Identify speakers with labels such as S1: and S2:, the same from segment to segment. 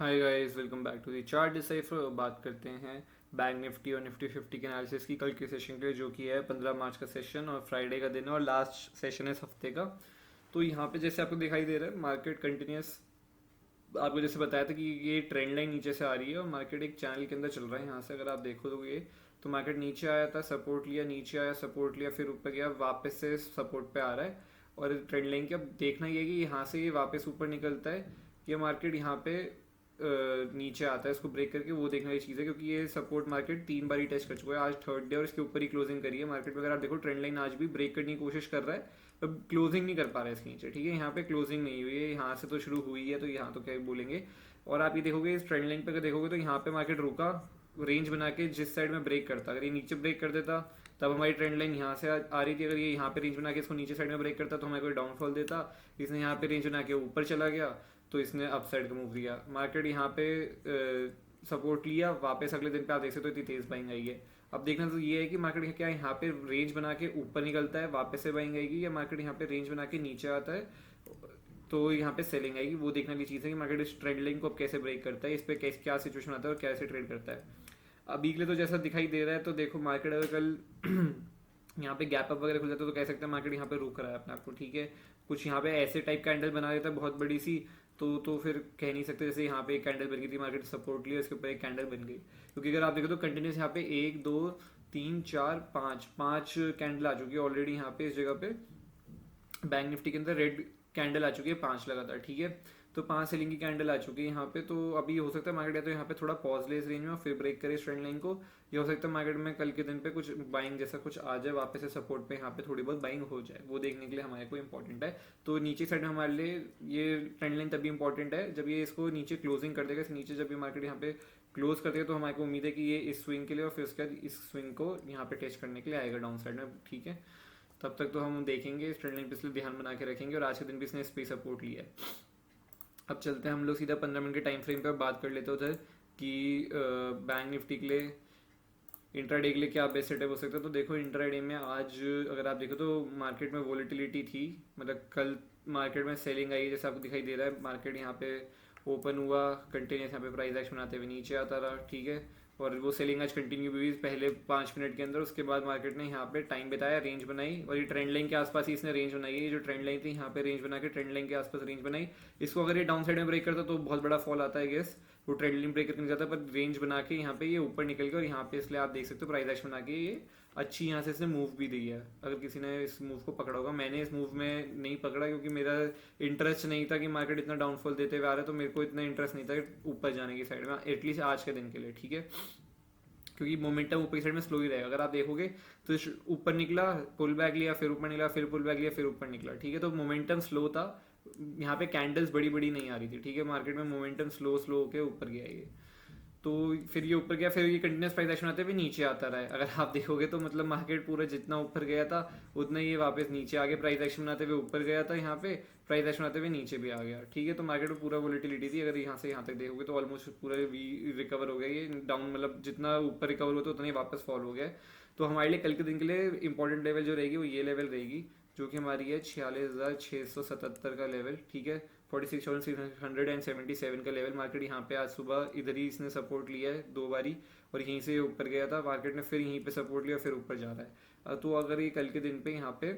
S1: Hi guys, welcome back to the chart decipher. बात करते हैं बैंक निफ्टी और निफ्टी 50 के एनालिसिस की कल के सेशन के लिए, जो कि है 15 मार्च का सेशन और फ्राइडे का दिन है और लास्ट सेशन है इस हफ्ते का। तो यहाँ पे जैसे आपको दिखाई दे रहा है, मार्केट कंटिन्यूस, आपको जैसे बताया था कि ये ट्रेंड लाइन नीचे से आ रही है और मार्केट एक चैनल के अंदर चल रहा है। यहाँ से अगर आप देखो तो ये तो मार्केट नीचे आया था, सपोर्ट लिया, नीचे आया, सपोर्ट लिया, फिर ऊपर गया, वापस से सपोर्ट पे आ रहा है। और ट्रेंड लाइन की अब देखना ये है कि यहाँ से ये वापस ऊपर निकलता है, ये मार्केट यहाँ पे नीचे आता है, इसको ब्रेक करके, वो देखने वाली चीज़ है। क्योंकि ये सपोर्ट मार्केट 3 बार ही टच कर चुका है, आज थर्ड डे और इसके ऊपर ही क्लोजिंग करी है मार्केट में। अगर आप देखो ट्रेंड लाइन आज भी ब्रेक करने की कोशिश कर रहा है, अब क्लोजिंग नहीं कर पा रहा है इसके नीचे। ठीक है, यहाँ पे क्लोजिंग नहीं हुई है, यहाँ से तो शुरू हुई है, तो यहाँ तो क्या बोलेंगे। और आप ये देखोगे इस ट्रेंड लाइन पे, अगर देखोगे तो यहाँ पे मार्केट रुका, रेंज बना के जिस साइड में ब्रेक करता, अगर ये नीचे ब्रेक कर देता तब हमारी ट्रेंड लाइन यहाँ से आ रही थी। अगर ये यहाँ पे रेंज बना के इसको नीचे साइड में ब्रेक करता तो हमें कोई डाउनफॉल देता। इसने यहाँ पे रेंज बना के ऊपर चला गया तो इसने अप साइड का मूव दिया। मार्केट यहाँ पे सपोर्ट लिया, वापस अगले दिन पे आप देख सकते हो इतनी तेज बाइंग आई है। अब देखना तो ये है कि मार्केट क्या यहाँ पे रेंज बना के ऊपर निकलता है, वापस से बाइंग आएगी, या मार्केट यहाँ पे रेंज बना के नीचे आता है तो यहाँ पे सेलिंग आएगी। वो देखने की चीज़ है कि मार्केट इस ट्रेंड लाइन को अब कैसे ब्रेक करता है, इस पे कैसे क्या सिचुएशन आता है और कैसे ट्रेड करता है। अभी के लिए तो जैसा दिखाई दे रहा है, तो देखो मार्केट अगर कल यहाँ पे गैप अप वगैरह खुल जाता है तो कह सकते हैं मार्केट यहाँ पे रुक रहा है अपने आप को। ठीक है, कुछ यहाँ पे ऐसे टाइप कैंडल बना देता है बहुत बड़ी सी, तो फिर कह नहीं सकते। जैसे यहाँ पे एक कैंडल बन गई थी, मार्केट सपोर्ट लिया, इसके ऊपर एक कैंडल बन गई। क्योंकि अगर आप देखो तो कंटिन्यूस यहाँ पे 1 2 3 4 5 5 कैंडल आ चुकी है ऑलरेडी यहाँ पे इस जगह पे। बैंक निफ्टी के अंदर रेड कैंडल आ चुकी है 5 लगातार। ठीक है, तो 5 सेलिंग की कैंडल आ चुकी है यहाँ पे। तो अभी हो सकता है मार्केट या तो यहाँ पे थोड़ा पॉज ले इस रेंज में और फिर ब्रेक करे इस ट्रेंड लाइन को, या हो सकता है मार्केट में कल के दिन पे कुछ बाइंग जैसा कुछ आ जाए, वापस से सपोर्ट पे यहाँ पे थोड़ी बहुत बाइंग हो जाए। वो देखने के लिए हमारे को इंपॉर्टेंट है। तो नीचे साइड में हमारे लिए ये ट्रेंड लाइन तभी इंपॉर्टेंट है जब ये इसको नीचे क्लोजिंग कर देगा। इस नीचे जब ये मार्केट यहाँ पे क्लोज कर देगा तो हमारे को उम्मीद है कि ये इस स्विंग के लिए और फिर उसके बाद इस स्विंग को यहाँ पे टेस्ट करने के लिए आएगा डाउन साइड में। ठीक है, तब तक तो हम देखेंगे इस ट्रेंड लाइन पे, इसलिए ध्यान बना के रखेंगे। और आज के दिन भी इसने इस पे सपोर्ट लिया है। अब चलते हैं हम लोग सीधा 15 मिनट के टाइम फ्रेम पे बात कर लेते हैं उधर कि बैंक निफ्टी के लिए, इंट्राडे के लिए क्या बेस्ट सेटअप हो सकता है। तो देखो इंट्राडे में आज अगर आप देखो तो मार्केट में वॉलेटिलिटी थी, मतलब कल मार्केट में सेलिंग आई है जैसा आपको दिखाई दे रहा है। मार्केट यहाँ पे ओपन हुआ, कंटिन्यूस यहाँ पे प्राइस एक्शन बनाते हुए नीचे आता रहा। ठीक है, और वो सेलिंग आज कंटिन्यू हुई पहले 5 मिनट के अंदर। उसके बाद मार्केट ने यहाँ पे टाइम बिताया, रेंज बनाई, और ये ट्रेंड लाइन के आसपास ही इसने रेंज बनाई है। ये जो ट्रेंड लाइन थी यहाँ पे रेंज बना के ट्रेंड लाइन के आसपास रेंज बनाई। इसको अगर ये डाउन साइड में ब्रेक करता तो बहुत बड़ा फॉल आता है गेस, वो ट्रेंड लाइन ब्रेक करके नहीं जाता, पर रेंज बना के यहाँ पे ये ऊपर निकल गया। और यहाँ पे इसलिए आप देख सकते हो प्राइस एक्शन बना के ये अच्छी यहाँ से इसने मूव भी दी है। अगर किसी ने इस मूव को पकड़ा होगा, मैंने इस मूव में नहीं पकड़ा क्योंकि मेरा इंटरेस्ट नहीं था कि मार्केट इतना डाउनफॉल देते हुए आ रहा है, तो मेरे को इतना इंटरेस्ट नहीं था ऊपर जाने की साइड में, एटलीस्ट आज के दिन के लिए। ठीक है, क्योंकि मोमेंटम ऊपर की साइड में स्लो ही रहेगा। अगर आप देखोगे तो ऊपर निकला, पुल बैक लिया, फिर ऊपर निकला, फिर पुल बैक लिया, फिर ऊपर निकला। ठीक है, तो मोमेंटम स्लो था, यहाँ पे कैंडल्स बड़ी बड़ी नहीं आ रही थी। ठीक है, मार्केट में मोमेंटम स्लो स्लो होकर ऊपर गया ये। तो फिर ये ऊपर गया, फिर ये कंटिन्यूस प्राइस एक्शन आते हुए नीचे आता रहा है। अगर आप देखोगे तो मतलब मार्केट पूरा जितना ऊपर गया था उतना ही ये वापस नीचे आगे प्राइस एक्शन बनाते हुए ऊपर गया था, यहाँ पे प्राइस एक्शन आते हुए नीचे भी आ गया। ठीक है, तो मार्केट में पूरा वोलेटिलिटी थी। अगर यहाँ से यहाँ तक देखोगे तो ऑलमोस्ट पूरा रिकवर हो गया ये डाउन, मतलब जितना ऊपर रिकवर हुआ तो उतना ही वापस फॉल हो गया। तो हमारे लिए कल के दिन के लिए इंपॉर्टेंट लेवल जो रहेगी वो ये लेवल रहेगी, जो कि हमारी है 46,677 का लेवल। ठीक है, 46,677 का लेवल। मार्केट यहाँ पे आज सुबह इधर ही इसने सपोर्ट लिया है 2 बारी, और यहीं से ऊपर गया था मार्केट ने, फिर यहीं पे सपोर्ट लिया, फिर ऊपर जा रहा है। तो अगर ये कल के दिन पे यहाँ पे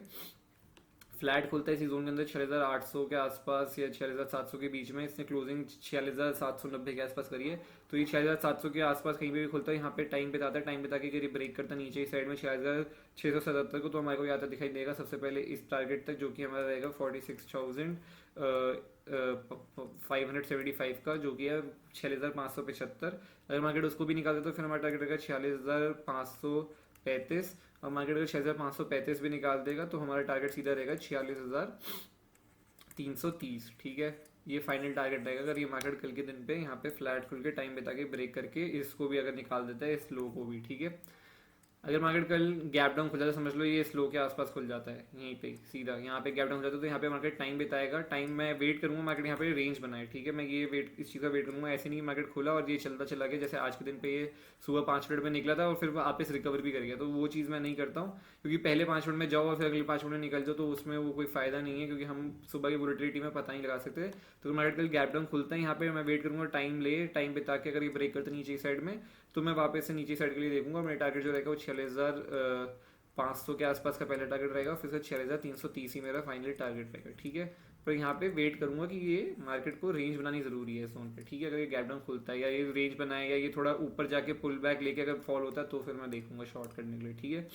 S1: फ्लैट खुलता है इसी जोन के अंदर 6,800 के आसपास या 6,700 के बीच में, इसने क्लोजिंग 6,790 के आसपास करी है, तो ये 6,700 के आसपास कहीं पे भी खुलता है, यहाँ पे टाइम बिताता है, टाइम बिता के करीब ब्रेक करता है नीचे इस साइड में 6,677 को, तो हमारे को आता दिखाई देगा सबसे पहले इस टारगेट तक, जो कि हमारा रहेगा 46,575 का, जो कि है 6,575। अगर मार्केट उसको भी निकाल दे तो फिर हमारा टारगेट रहेगा 46,535, और मार्केट अगर 6,535 भी निकाल देगा तो हमारा टारगेट सीधा रहेगा 46,330। ठीक है, ये फाइनल टारगेट रहेगा अगर ये मार्केट कल के दिन पे यहाँ पे फ्लैट खुल के टाइम बिता के ब्रेक करके इसको भी अगर निकाल देता है, इस लो को भी। ठीक है, अगर मार्केट कल गैप डाउन खुल जाता है, समझ लो ये स्लो के आसपास खुल जाता है, यहीं पे सीधा यहाँ पे गैप डाउन हो जाता है, तो यहाँ पे मार्केट टाइम बिताएगा। टाइम मैं वेट करूंगा मार्केट यहाँ पे रेंज बनाए, ठीक है, मैं ये वेट इस चीज़ का वेट करूंगा। ऐसे नहीं मार्केट खुला और ये चलता चला गया, जैसे आज के दिन पे ये सुबह 5 मिनट में निकला था और फिर वापस रिकवर भी कर गया, तो वो चीज़ मैं नहीं करता हूँ। क्योंकि पहले 5 मिनट में जाओ और फिर अगले 5 मिनट में निकल जाओ, तो उसमें वो कोई फायदा नहीं है, क्योंकि हम सुबह की वोलेटिलिटी में पता नहीं लगा सकते। तो मार्केट कल गैप डाउन खुलता है यहाँ पे, मैं वेट करूंगा, टाइम ले, टाइम बिता के अगर ये ब्रेक करते नीचे साइड में, तो मैं वापस से नीचे साइड के लिए देखूंगा। मेरा टारगेट जो रहेगा वो 46,500 के आसपास का पहला टारगेट रहेगा, फिर से 46,330 ही मेरा फाइनली टारगेट रहेगा, ठीक है। पर यहाँ पे वेट करूंगा कि ये मार्केट को रेंज बनानी जरूरी है इस जोन पे, ठीक है। अगर ये गैप डाउन खुलता है या ये रेंज बनाए या ये थोड़ा ऊपर जाके पुल बैक लेके अगर फॉल होता है, तो फिर मैं देखूंगा शॉर्ट करने के लिए, ठीक है।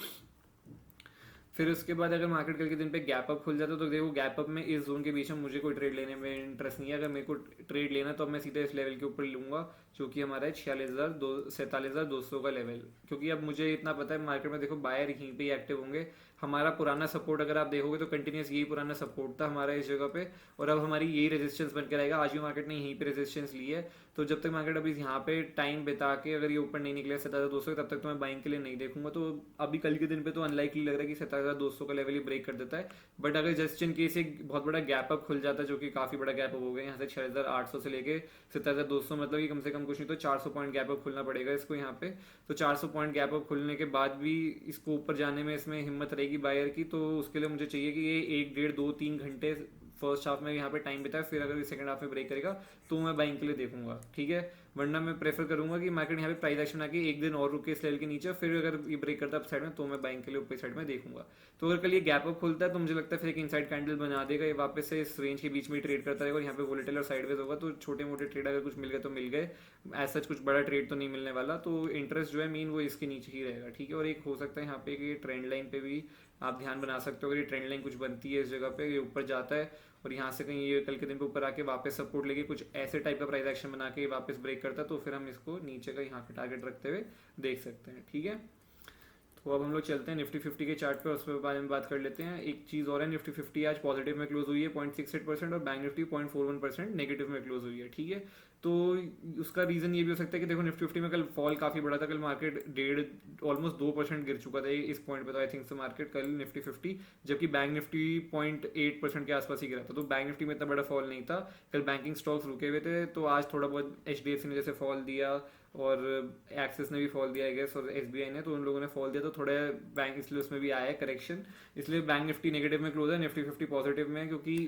S1: फिर उसके बाद अगर मार्केट कल के दिन पे गैप अप खुल जाता है, तो देखो गैप अप में इस जोन के बीच में मुझे कोई ट्रेड लेने में इंटरेस्ट नहीं है। अगर मेरे को ट्रेड लेना तो अब मैं सीधे इस लेवल के ऊपर लूंगा, जो कि हमारा है 47,200 का लेवल। क्योंकि अब मुझे इतना पता है मार्केट में देखो बायर यहीं पे ही एक्टिव होंगे। हमारा पुराना सपोर्ट अगर आप देखोगे तो कंटिन्यूस यही पुराना सपोर्ट था हमारा इस जगह पे, और अब हमारी यही रेजिस्टेंस बन के रहेगा। आज भी मार्केट ने यहीं पे रेजिस्टेंस ली है, तो जब तक मार्केट अभी यहाँ पे टाइम बिता के अगर ये ऊपर नहीं निकले 47,200, तब तक तो मैं बाइंग के लिए नहीं देखूंगा। तो अभी कल के दिन पे तो अनलाइकली लग रहा है कि 47,200 का लेवल ही ब्रेक कर देता है। बट अगर जस्ट इन केस एक बहुत बड़ा गैप अप खुल जाता है, जो कि काफी बड़ा गैप अप हो गया यहाँ से 6,800 से लेके 47,200, मतलब ये कम से कम कुछ नहीं तो 400 पॉइंट गैप अप खुलना पड़ेगा इसको यहाँ पे। तो 400 पॉइंट गैप अप खुलने के बाद भी इसको ऊपर जाने में इसमें हिम्मत रहेगी बायर की, तो उसके लिए मुझे चाहिए कि ये 1, 1.5, 2, 3 घंटे फर्स्ट हाफ में यहाँ पे टाइम बिताए, फिर अगर सेकंड हाफ में ब्रेक करेगा तो मैं बाइंग के लिए देखूंगा, ठीक है। वरना मैं प्रेफर करूंगा कि मार्केट यहाँ पे प्राइस एक्शन आके एक दिन और रुके इस लेवल के नीचे, फिर अगर ये ब्रेक करता है अप साइड में, तो मैं बाइंग के लिए ऊपर साइड में देखूंगा। तो अगर कल ये गैप अप खुलता है तो मुझे लगता है फिर एक इनसाइड कैंडल बना देगा, ये वापस से इस रेंज के बीच में ट्रेड करता रहेगा, और यहाँ पे वोलेटाइल और साइडवेज होगा। तो छोटे मोटे ट्रेड अगर कुछ मिल गए तो मिल गए, ऐसा कुछ बड़ा ट्रेड तो नहीं मिलने वाला। तो इंटरेस्ट जो है मेन वो इसके नीचे ही रहेगा, ठीक है। और एक हो सकता है यहाँ पे कि ट्रेंड लाइन पे भी आप ध्यान बना सकते हो। अगर ये ट्रेंड लाइन कुछ बनती है इस जगह पे, ये ऊपर जाता है और यहाँ से कहीं ये कल के दिन पे ऊपर आके वापस सपोर्ट लेके कुछ ऐसे टाइप का प्राइस एक्शन बना के वापस ब्रेक करता है, तो फिर हम इसको नीचे का यहाँ पे टारगेट रखते हुए देख सकते हैं, ठीक है। तो अब हम लोग चलते हैं निफ्टी 50 के चार्ट पे, उस पर बारे में बात कर लेते हैं। एक चीज़ और है, निफ्टी 50 आज पॉजिटिव में क्लोज हुई है 0.68%, और बैंक निफ्टी 0.41% नेगेटिव में क्लोज हुई है, ठीक है। तो उसका रीज़न ये भी हो सकता है कि देखो निफ्टी 50 में कल फॉल काफ़ी बड़ा था, कल मार्केट ऑलमोस्ट 2% गिर चुका था इस पॉइंट पे, तो आई थिंक सो मार्केट कल निफ्टी 50, जबकि बैंक निफ्टी 0.8% के आसपास ही गिरा था। तो बैंक निफ्टी में इतना बड़ा फॉल नहीं था, कल बैंकिंग स्टॉक्स रुके हुए थे, तो आज थोड़ा बहुत HDFC ने जैसे फॉल दिया और एक्सिस ने भी फॉल दिया है गैस, और SBI ने, तो उन लोगों ने फॉल दिया, तो थोड़ा बैंक इसलिए उसमें भी आया है करेक्शन। इसलिए बैंक निफ्टी नेगेटिव में क्लोज है, निफ्टी 50 पॉजिटिव में, क्योंकि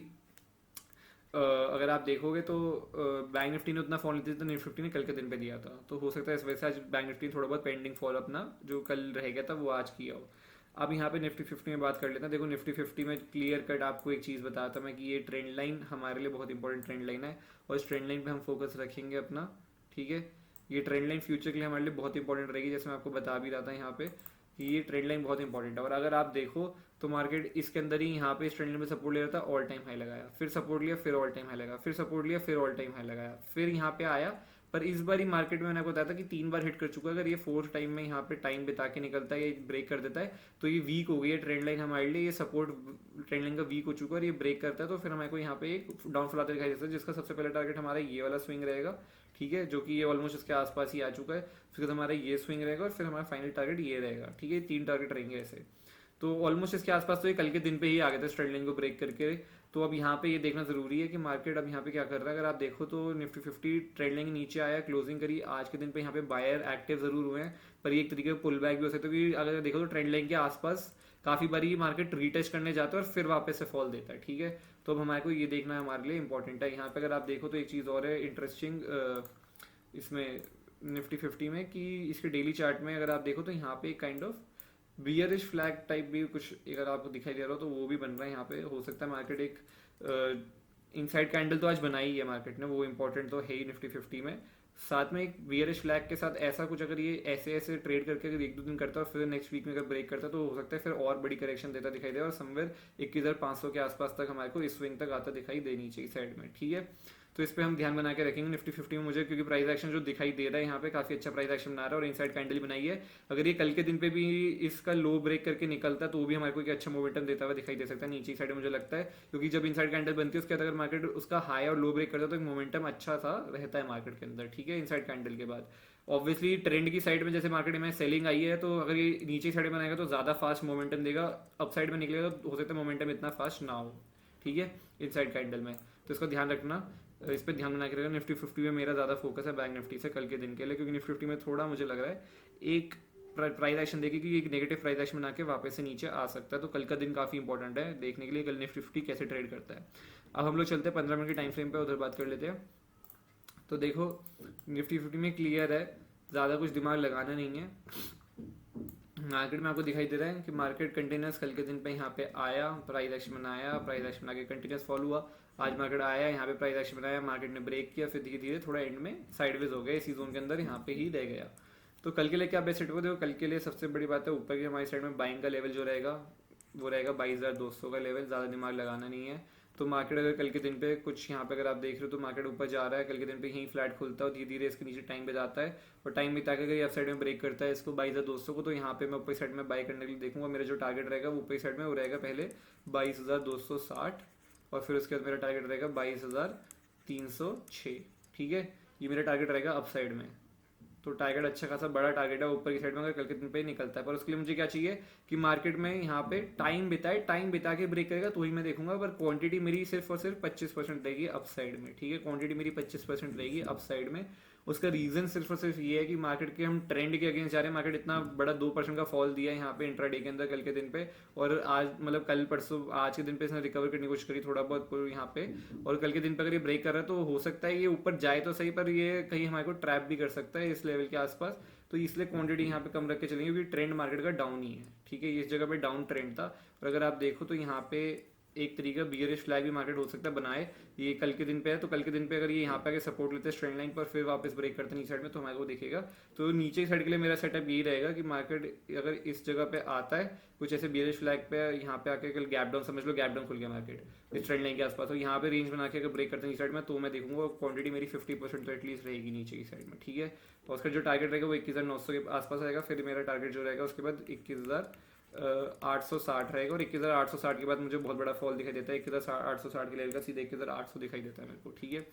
S1: अगर आप देखोगे तो बैंक निफ्टी ने उतना फॉल नहीं दिया तो निफ्टी 50 ने कल के दिन पे दिया था, तो हो सकता है इस वजह से आज बैंक निफ्टी थोड़ा बहुत पेंडिंग फॉल अपना जो कल रह गया था वो आज किया हो। अब यहाँ पे निफ्टी 50 में बात कर लेते हैं। देखो निफ्टी 50 में क्लियर कट आपको एक चीज़ बताया था मैं कि ये ट्रेंड लाइन हमारे लिए बहुत इंपॉर्टेंट ट्रेंड लाइन है, और इस ट्रेंड लाइन पे हम फोकस रखेंगे अपना, ठीक है। ये ट्रेंड लाइन फ्यूचर के लिए हमारे लिए बहुत इंपॉर्टेंट रहेगी, जैसे मैं आपको बता भी रहा था यहाँ पे कि ये ट्रेंड लाइन बहुत इंपॉर्टेंट है। और अगर आप देखो तो मार्केट इसके अंदर ही यहाँ पे इस ट्रेंड लाइन में सपोर्ट ले रहा था, ऑल टाइम हाई लगाया, फिर सपोर्ट लिया, फिर ऑल टाइम हाई लगाया, फिर सपोर्ट लिया, फिर ऑल टाइम हाई लगाया, फिर यहाँ पे आया। पर इस बार ही मार्केट में मैंने आपको बताया था कि 3 बार हिट कर चुका है। अगर ये फोर्थ टाइम में यहाँ पे टाइम बिता के निकलता है, ये ब्रेक कर देता है, तो ये वीक हो गई है ट्रेंड लाइन हमारे लिए, ये सपोर्ट ट्रेंड लाइन का वीक हो चुका है और ये ब्रेक करता है, तो फिर हमारे को यहाँ पे एक डाउनफॉल आता दिखाई देता है, जिसका सबसे पहला टारगेट हमारा ये वाला स्विंग रहेगा, ठीक है, जो कि ये ऑलमोस्ट इसके आसपास ही आ चुका है। फिर हमारा ये स्विंग रहेगा और फिर हमारा फाइनल टारगेट ये रहेगा, ठीक है। 3 टारगेट रहेंगे ऐसे, तो ऑलमोस्ट इसके आसपास तो ये कल के दिन पे ही आ गए थे ट्रेंड लाइन को ब्रेक करके। तो अब यहाँ पे ये देखना जरूरी है कि मार्केट अब यहाँ पे क्या कर रहा है। अगर आप देखो तो निफ्टी 50 ट्रेंड लाइन के नीचे आया, क्लोजिंग करी, आज के दिन पे यहाँ पे बायर एक्टिव जरूर हुए हैं, पर ये एक तरीके का पुल बैक भी हो सकता है, क्योंकि अगर देखो तो ट्रेंड लाइन के आसपास काफी बारी मार्केट रीटेस्ट करने जाता है और फिर वापस से फॉल देता है, ठीक है। तो अब हमारे को ये देखना है, हमारे लिए इंपॉर्टेंट है। यहाँ पे अगर आप देखो तो एक चीज और है इंटरेस्टिंग इसमें निफ्टी 50 में, कि इसके डेली चार्ट में अगर आप देखो तो यहाँ पे kind of bearish flag type भी कुछ अगर आपको दिखाई दे रहा हो तो वो भी बन रहा है यहाँ पे। हो सकता है मार्केट एक इनसाइड कैंडल तो आज बनाई है मार्केट ने, वो इंपॉर्टेंट तो है ही निफ्टी 50 में। साथ में एक बियरिश फ्लैग के साथ ऐसा कुछ अगर ये ऐसे ऐसे ट्रेड करके अगर 1-2 दिन करता है और फिर नेक्स्ट वीक में अगर ब्रेक करता है, तो हो सकता है फिर और बड़ी करेक्शन देता दिखाई दे, और समवेयर 21,500 के आसपास तक हमारे को इस स्विंग तक आता दिखाई दे नीचे की साइड में, ठीक है। तो इस पे हम ध्यान बना के रखेंगे निफ्टी 50 में मुझे, क्योंकि प्राइस एक्शन जो दिखाई दे रहा है यहाँ पे काफी अच्छा प्राइस एक्शन बना रहा है और इनसाइड कैंडल बनाई है। अगर ये कल के दिन पे भी इसका लो ब्रेक करके निकलता है तो वो भी हमारे को एक अच्छा मोमेंटम देता हुआ दिखाई दे सकता है नीचे साइड, मुझे लगता है। क्योंकि जब इनसाइड कैंडल बनती है उसके बाद अगर मार्केट उसका हाई और लो ब्रेक करता है तो एक मोमेंटम अच्छा सा रहता है मार्केट के अंदर, ठीक है, इनसाइड कैंडल के बाद। ऑब्वियसली ट्रेंड की साइड में जैसे मार्केट में सेलिंग आई है, तो अगर ये नीचे की साइड में बनाएगा तो ज़्यादा फास्ट मोमेंटम देगा, अप साइड में निकलेगा तो हो सकता है मोमेंटम इतना फास्ट ना हो, ठीक है, इन साइड कैंडल में। तो इसका ध्यान रखना, इस पर ध्यान बना के रखना। निफ्टी 50 में मेरा ज़्यादा फोकस है बैंक निफ्टी से कल के दिन के लिए, क्योंकि निफ्टी 50 में थोड़ा मुझे लग रहा है एक प्राइस एक्शन देगी कि एक नेगेटिव प्राइस एक्शन बना के वापस से नीचे आ सकता है। तो कल का दिन काफ़ी इंपॉर्टेंट है देखने के लिए, कल निफ्टी 50 कैसे ट्रेड करता है। अब हम लोग चलते हैं 15 मिनट के टाइम फ्रेम पे, उधर बात कर लेते हैं। तो देखो निफ्टी 50 में क्लियर है, ज़्यादा कुछ दिमाग लगाना नहीं है। मार्केट में आपको दिखाई दे रहा है कि मार्केट कंटिन्यूस कल के दिन पे यहाँ पे आया, प्राइस एक्शन बनाया, प्राइस एक्शन बना के कंटिन्यूस फॉलो हुआ। आज मार्केट आया, यहाँ पे प्राइस एक्शन बनाया, मार्केट ने ब्रेक किया, फिर धीरे धीरे थोड़ा एंड में साइडवेज हो गया, इसी जोन के अंदर यहाँ पे ही रह गया। तो कल के लिए क्या बेस्ट सेट को देखो, कल के लिए सबसे बड़ी बात है ऊपर की हमारी साइड में बाइंग का लेवल जो रहेगा वो रहेगा 22,200 का लेवल, ज़्यादा दिमाग लगाना नहीं है। तो मार्केट अगर कल के दिन पे कुछ यहाँ पे अगर आप देख रहे हो तो मार्केट ऊपर जा रहा है, कल के दिन पे यहीं फ्लैट खुलता है और धीरे धीरे इसके नीचे टाइम पे जाता है, और टाइम बिता के अगर ये अप साइड में ब्रेक करता है इसको 22,200 को, तो यहाँ पे मैं ऊपर साइड में बाई करने के लिए देखूंगा। मेरा जो टारगेट रहेगा वो ऊपर साइड में वो रहेगा पहले 22,260, और फिर उसके बाद मेरा टारगेट रहेगा 22,306, ठीक है, ये मेरा टारगेट रहेगा अप साइड में। तो टारगेट अच्छा खासा बड़ा टारगेट है ऊपर की साइड में अगर कल के दिन पे निकलता है, पर उसके लिए मुझे क्या चाहिए कि मार्केट में यहाँ पे टाइम बिताए, टाइम बिता के ब्रेक करेगा तो ही मैं देखूंगा। पर क्वांटिटी मेरी सिर्फ और सिर्फ 25% रहेगी अप साइड में, ठीक है, क्वांटिटी मेरी 25% रहेगी अप साइड में। उसका रीजन सिर्फ और सिर्फ ये है कि मार्केट के हम ट्रेंड के अगेंस्ट जा रहे हैं। मार्केट इतना बड़ा 2% का फॉल दिया है यहाँ पे इंट्राडे के अंदर कल के दिन पे, और आज मतलब कल परसों आज के दिन पे इसने रिकवर करने की कोशिश करी थोड़ा बहुत यहाँ पे, और कल के दिन पे अगर ये ब्रेक कर रहा है तो हो सकता है ये ऊपर जाए तो सही, पर ये कहीं हमारे को ट्रैप भी कर सकता है इस लेवल के आसपास। तो इसलिए क्वांटिटी यहाँ पे कम रख के चलेंगे, क्योंकि ट्रेंड मार्केट का डाउन ही है, ठीक है, इस जगह पे डाउन ट्रेंड था। और अगर आप देखो तो यहाँ पे एक तरीका बियरिश फ्लैग भी मार्केट हो सकता है बनाए, ये कल के दिन पे है। तो कल के दिन पे अगर ये यहाँ पे आके सपोर्ट लेते हैं ट्रेंड लाइन पर, फिर वापस ब्रेक करते हैं नीचे साइड में, तो हमारे को दिखेगा। तो नीचे साइड के लिए मेरा सेटअप यही रहेगा कि मार्केट अगर इस जगह पे आता है कुछ ऐसे बियरिश फ्लैग पे, यहाँ पे आके कल गैप डाउन, समझ लो गैप डाउन खुल गया मार्केट इस ट्रेंड लाइन के आसपास, तो यहाँ पे रेंज बना के अगर ब्रेक करते हैं नीचे साइड में, तो मैं देखूंगा क्वांटिटी मेरी 50% तो एटलीस्ट रहेगी नीचे की साइड में, ठीक है। और उसका जो टारगेट रहेगा वो 21,900 के आसपास रहेगा। फिर मेरा टारगेट जो रहेगा उसके बाद 21,860 रहेगा, और 21,860 के बाद मुझे बहुत बड़ा फॉल दिखाई देता है 21,860 के लेवल का, सीधे 21,800 दिखाई देता है मेरे को, ठीक है।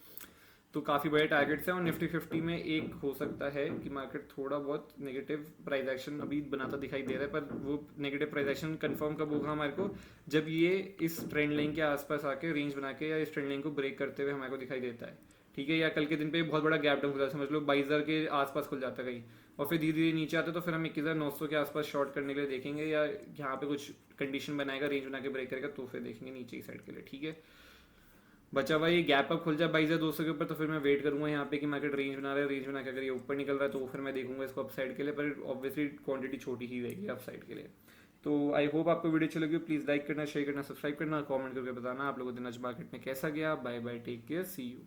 S1: तो काफ़ी बड़े टारगेट्स हैं, और निफ्टी 50 में एक हो सकता है कि मार्केट थोड़ा बहुत नेगेटिव प्राइस एक्शन अभी बनाता दिखाई दे रहा है, पर वो नेगेटिव प्राइस एक्शन कंफर्म कब होगा हमारे को, जब ये इस ट्रेंड लाइन के आसपास आके रेंज बना के या इस ट्रेंड लाइन को ब्रेक करते हुए हमारे को दिखाई देता है, ठीक है। या कल के दिन पे बहुत बड़ा गैप डाउन खुला, समझ लो 22,000 के आसपास खुल जाता है कहीं, और फिर धीरे धीरे नीचे आते तो फिर हम 21,900 के आसपास शॉर्ट करने के लिए देखेंगे, या यहाँ पे कुछ कंडीशन बनाएगा रेंज बना के ब्रेक करेगा तो फिर देखेंगे नीचे की साइड के लिए, ठीक है। बचा हुआ ये गैप अप खुल जाए 22,200 के ऊपर, तो फिर मैं वेट करूंगा यहाँ पे कि मार्केट रेंज बना रहा है, रेंज बना के अगर ये ऊपर निकल रहा है तो फिर मैं देखूंगा इसको अप साइड के लिए, पर ऑब्वियसली क्वांटिटी छोटी ही रहेगी अप साइड के लिए। तो आई होप आपको वीडियो अच्छी लगी, प्लीज़ लाइक करना, शेयर करना, सब्सक्राइब करना, कमेंट करके बताना आप लोगों को दिन आज मार्केट में कैसा गया। Bye bye, take care, see you.